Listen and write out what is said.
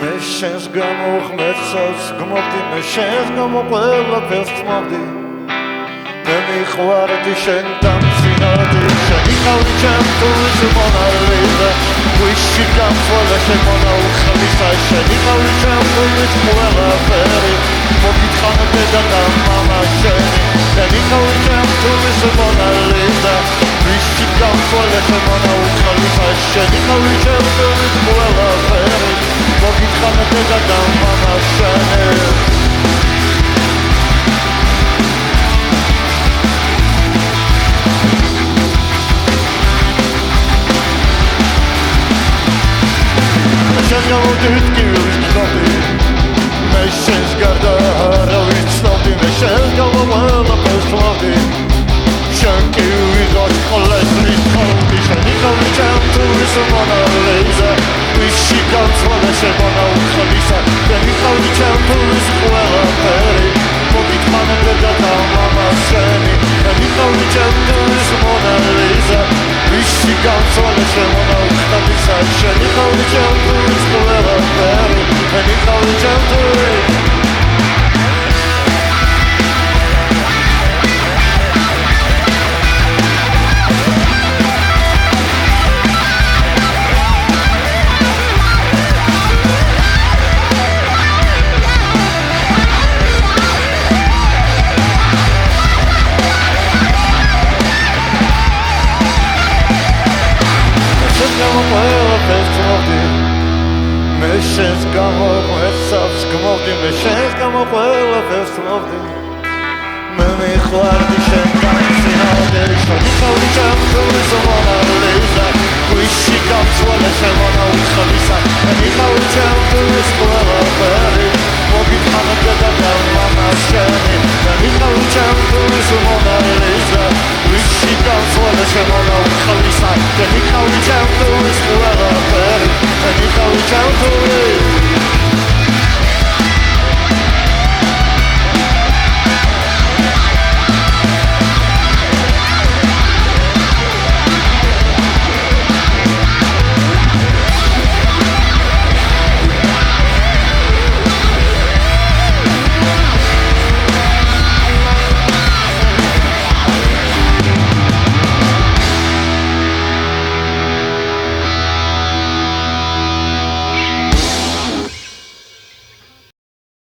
მე შენს გამო ღმერთსაც გმობდი მე შენს გამო ყველაფერს გმობდი მე მიყვარდი შენთან წინადი შენი ხალხი ჩემთვის მონალიზა ვიში გამწვალა შემონა უხალისა შენი ხალხი ჩემთვის ყველაფერი მოგითხან დედა და მამა შენი ხალხი ჩემთვის მონალიზა ვიში გამწვალა შემონა უხალისა შენი ხალხი ჩემთვის ყველაფერი მოგითხან დედა და მამა შენი Გამოდით ვიცნობდი მე შენს გარდა არა ვიცნობდი მე შენს გამო ყველაფერს ვცნობდი შენ კი ვიღოთ ყველას ვიცნობდი შენი ხალხი ჩემთვის მონალიზა ვიში გამწვალა შემონა უხალისა შენი ხალხი ჩემთვის ყველაფერი მოგითხან დედა და მამა შენი შენი ხალხი ჩემთვის მონალიზა ვიში გამწვალა შემონა უხალისა შენი ხალხი ჩემთვის ყველაფერი შენი ხალხი ჩემთვის მე შენს გამო ყველაფერს გმობდი მე შენს გამო ყველაფერს ვცნობდი მე მიყვარდი შენთან წინადი შენი ხალხი ჩემთვის მონალიზა ვიში გამწვალა შემონა უხალისა